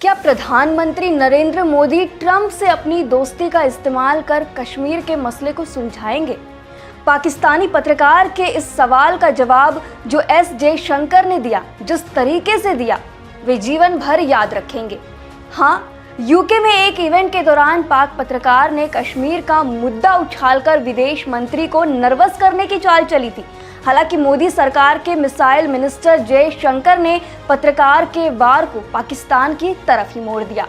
क्या प्रधानमंत्री नरेंद्र मोदी ट्रंप से अपनी दोस्ती का इस्तेमाल कर कश्मीर के मसले को सुलझाएंगे? पाकिस्तानी पत्रकार के इस सवाल का जवाब जो एस जयशंकर ने दिया, जिस तरीके से दिया, वे जीवन भर याद रखेंगे। हाँ, यूके में एक इवेंट के दौरान पाक पत्रकार ने कश्मीर का मुद्दा उछालकर विदेश मंत्री को नर्वस करने की चाल चली थी। हालांकि मोदी सरकार के मिसाइल मिनिस्टर जयशंकर ने पत्रकार के वार को पाकिस्तान की तरफ ही मोड़ दिया।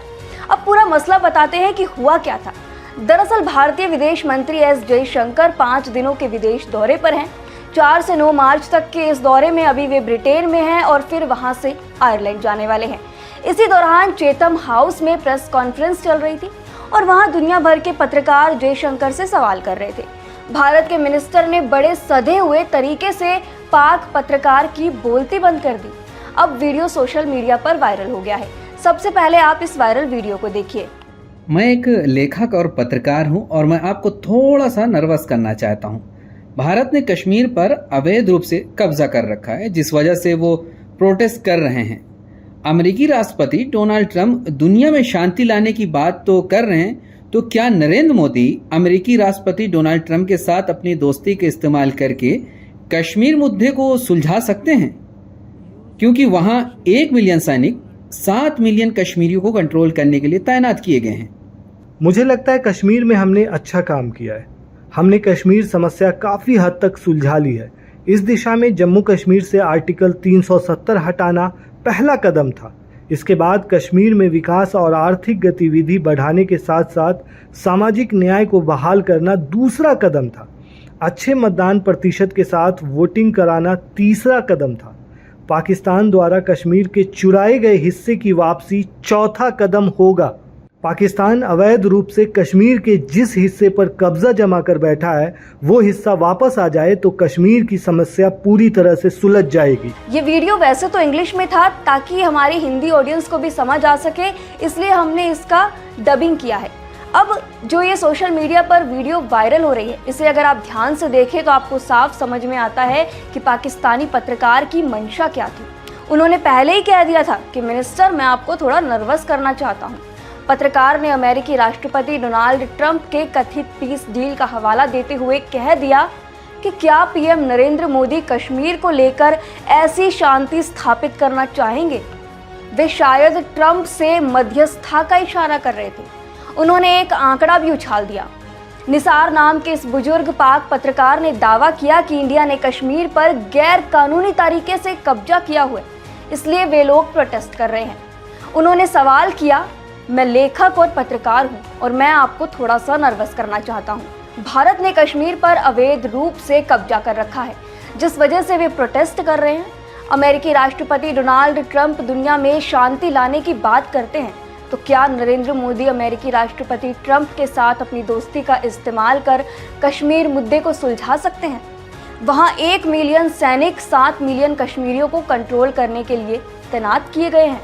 अब पूरा मसला बताते हैं कि हुआ क्या था। दरअसल भारतीय विदेश मंत्री एस जयशंकर 5 दिनों के विदेश दौरे पर हैं। 4 से 9 मार्च तक के इस दौरे में अभी वे ब्रिटेन में हैं और फिर वहां से आयरलैंड जाने वाले हैं। इसी दौरान चेतम हाउस में प्रेस कॉन्फ्रेंस चल रही थी और वहां दुनिया भर के पत्रकार जयशंकर से सवाल कर रहे थे। भारत के मिनिस्टर ने बड़े सधे हुए तरीके से पाक पत्रकार की बोलती बंद कर दी। अब वीडियो सोशल मीडिया पर वायरल हो गया है। सबसे पहले आप इस वायरल वीडियो को देखिए। मैं एक लेखक और पत्रकार हूं और मैं आपको थोड़ा सा नर्वस करना चाहता हूं। भारत ने कश्मीर पर अवैध रूप से कब्जा कर रखा है, जिस वजह से वो प्रोटेस्ट कर रहे हैं। अमेरिकी राष्ट्रपति डोनाल्ड ट्रंप दुनिया में शांति लाने की बात तो कर रहे हैं, तो क्या नरेंद्र मोदी अमेरिकी राष्ट्रपति डोनाल्ड ट्रंप के साथ अपनी दोस्ती के इस्तेमाल करके कश्मीर मुद्दे को सुलझा सकते हैं? क्योंकि वहां 1 मिलियन सैनिक 7 मिलियन कश्मीरियों को कंट्रोल करने के लिए तैनात किए गए हैं। मुझे लगता है कश्मीर में हमने अच्छा काम किया है। हमने कश्मीर समस्या काफ़ी हद तक सुलझा ली है। इस दिशा में जम्मू कश्मीर से आर्टिकल 370 हटाना पहला कदम था। इसके बाद कश्मीर में विकास और आर्थिक गतिविधि बढ़ाने के साथ साथ सामाजिक न्याय को बहाल करना दूसरा कदम था। अच्छे मतदान प्रतिशत के साथ वोटिंग कराना तीसरा कदम था। पाकिस्तान द्वारा कश्मीर के चुराए गए हिस्से की वापसी चौथा कदम होगा। पाकिस्तान अवैध रूप से कश्मीर के जिस हिस्से पर कब्जा जमा कर बैठा है, वो हिस्सा वापस आ जाए तो कश्मीर की समस्या पूरी तरह से सुलझ जाएगी। ये वीडियो वैसे तो इंग्लिश में था ताकि हमारी हिंदी ऑडियंस को भी समझ आ सके, इसलिए हमने इसका डबिंग किया है। अब जो ये सोशल मीडिया पर वीडियो वायरल हो रही है, इसे अगर आप ध्यान से देखें तो आपको साफ समझ में आता है कि पाकिस्तानी पत्रकार की मंशा क्या थी। उन्होंने पहले ही कह दिया था कि मिनिस्टर, मैं आपको थोड़ा नर्वस करना चाहता हूँ। पत्रकार ने अमेरिकी राष्ट्रपति डोनाल्ड ट्रंप के कथित पीस डील का हवाला देते हुए कह दिया कि क्या पीएम नरेंद्र मोदी कश्मीर को लेकर ऐसी शांति स्थापित करना चाहेंगे? वे शायद ट्रंप से मध्यस्थता का इशारा कर रहे थे। उन्होंने एक आंकड़ा भी उछाल दिया। निसार नाम के इस बुजुर्ग पाक पत्रकार ने दावा किया कि इंडिया ने कश्मीर पर गैर कानूनी तरीके से कब्जा किया हुआ है, इसलिए वे लोग प्रोटेस्ट कर रहे हैं। उन्होंने सवाल किया, मैं लेखक और पत्रकार हूं और मैं आपको थोड़ा सा नर्वस करना चाहता हूं। भारत ने कश्मीर पर अवैध रूप से कब्जा कर रखा है, जिस वजह से वे प्रोटेस्ट कर रहे हैं। अमेरिकी राष्ट्रपति डोनाल्ड ट्रंप दुनिया में शांति लाने की बात करते हैं, तो क्या नरेंद्र मोदी अमेरिकी राष्ट्रपति ट्रंप के साथ अपनी दोस्ती का इस्तेमाल कर कश्मीर मुद्दे को सुलझा सकते हैं? वहां 1 मिलियन सैनिक 7 मिलियन कश्मीरियों को कंट्रोल करने के लिए तैनात किए गए हैं।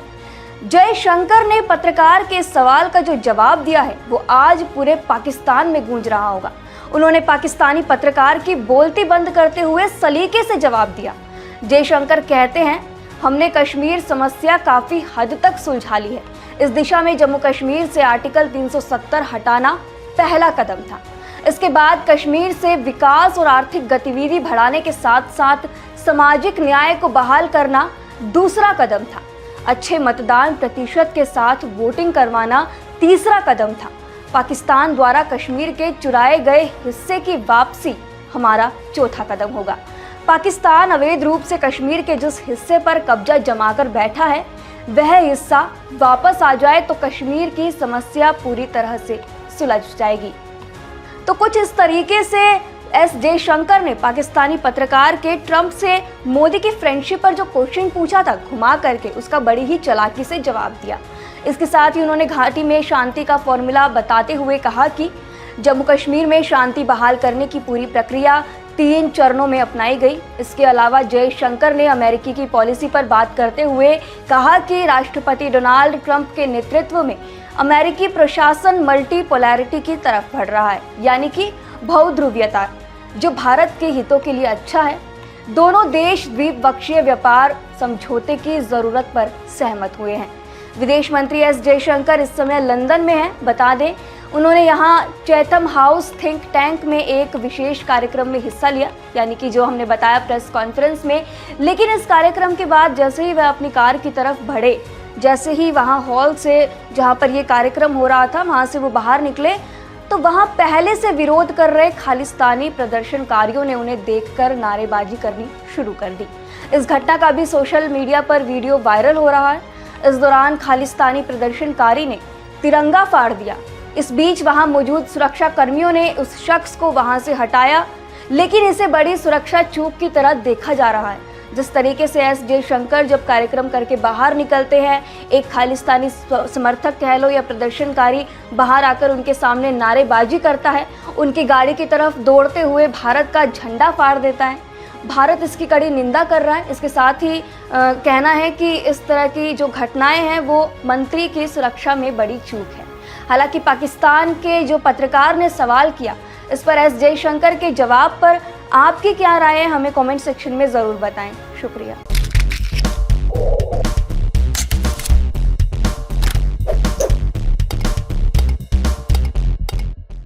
जयशंकर ने पत्रकार के सवाल का जो जवाब दिया है, वो आज पूरे पाकिस्तान में गूंज रहा होगा। उन्होंने पाकिस्तानी पत्रकार की बोलती बंद करते हुए सलीके से जवाब दिया। जयशंकर कहते हैं, हमने कश्मीर समस्या काफी हद तक सुलझा ली है। इस दिशा में जम्मू कश्मीर से आर्टिकल 370 हटाना पहला कदम था। इसके बाद कश्मीर से विकास और आर्थिक गतिविधि बढ़ाने के साथ साथ सामाजिक न्याय को बहाल करना दूसरा कदम था। अच्छे मतदान प्रतिशत के साथ वोटिंग करवाना तीसरा कदम था। पाकिस्तान द्वारा कश्मीर के चुराए गए हिस्से की वापसी हमारा चौथा कदम होगा। पाकिस्तान अवैध रूप से कश्मीर के जिस हिस्से पर कब्जा जमाकर बैठा है, वह हिस्सा वापस आ जाए तो कश्मीर की समस्या पूरी तरह से सुलझ जाएगी। तो कुछ इस तरीके से एस जयशंकर ने पाकिस्तानी पत्रकार के ट्रंप से मोदी की फ्रेंडशिप पर जो क्वेश्चन पूछा था, घुमा करके उसका बड़ी ही चालाकी से जवाब दिया। इसके साथ ही उन्होंने घाटी में शांति का फॉर्मूला बताते हुए कहा कि जम्मू कश्मीर में शांति बहाल करने की पूरी प्रक्रिया 3 चरणों में अपनाई गई। इसके अलावा जयशंकर ने अमेरिकी की पॉलिसी पर बात करते हुए कहा कि राष्ट्रपति डोनाल्ड ट्रंप के नेतृत्व में अमेरिकी प्रशासन मल्टीपोलैरिटी की तरफ बढ़ रहा है, यानी कि बहुध्रुवीयता, जो भारत के हितों के लिए अच्छा है। दोनों देश द्विपक्षीय व्यापार समझौते की जरूरत पर सहमत हुए हैं। विदेश मंत्री एस जयशंकर इस समय लंदन में हैं। बता दें, उन्होंने यहाँ चैथम हाउस थिंक टैंक में एक विशेष कार्यक्रम में हिस्सा लिया, यानी कि जो हमने बताया प्रेस कॉन्फ्रेंस में। लेकिन इस कार्यक्रम के बाद जैसे ही वह अपनी कार की तरफ बढ़े, जैसे ही वहाँ हॉल से जहाँ पर ये कार्यक्रम हो रहा था वहाँ से वो बाहर निकले, तो वहाँ पहले से विरोध कर रहे खालिस्तानी प्रदर्शनकारियों ने उन्हें देखकर नारेबाजी करनी शुरू कर दी। इस घटना का भी सोशल मीडिया पर वीडियो वायरल हो रहा है। इस दौरान खालिस्तानी प्रदर्शनकारी ने तिरंगा फाड़ दिया। इस बीच वहां मौजूद सुरक्षा कर्मियों ने उस शख्स को वहां से हटाया, लेकिन इसे बड़ी सुरक्षा चूक की तरह देखा जा रहा है। जिस तरीके से एस जयशंकर जब कार्यक्रम करके बाहर निकलते हैं, एक खालिस्तानी समर्थक कह लो या प्रदर्शनकारी बाहर आकर उनके सामने नारेबाजी करता है, उनकी गाड़ी की तरफ दौड़ते हुए भारत का झंडा फाड़ देता है। भारत इसकी कड़ी निंदा कर रहा है। इसके साथ ही कहना है कि इस तरह की जो घटनाएं हैं वो मंत्री की सुरक्षा में बड़ी चूक है। हालांकि पाकिस्तान के जो पत्रकार ने सवाल किया, इस पर एस जयशंकर के जवाब पर आपकी क्या राय है, हमें कमेंट सेक्शन में ज़रूर बताएं। शुक्रिया।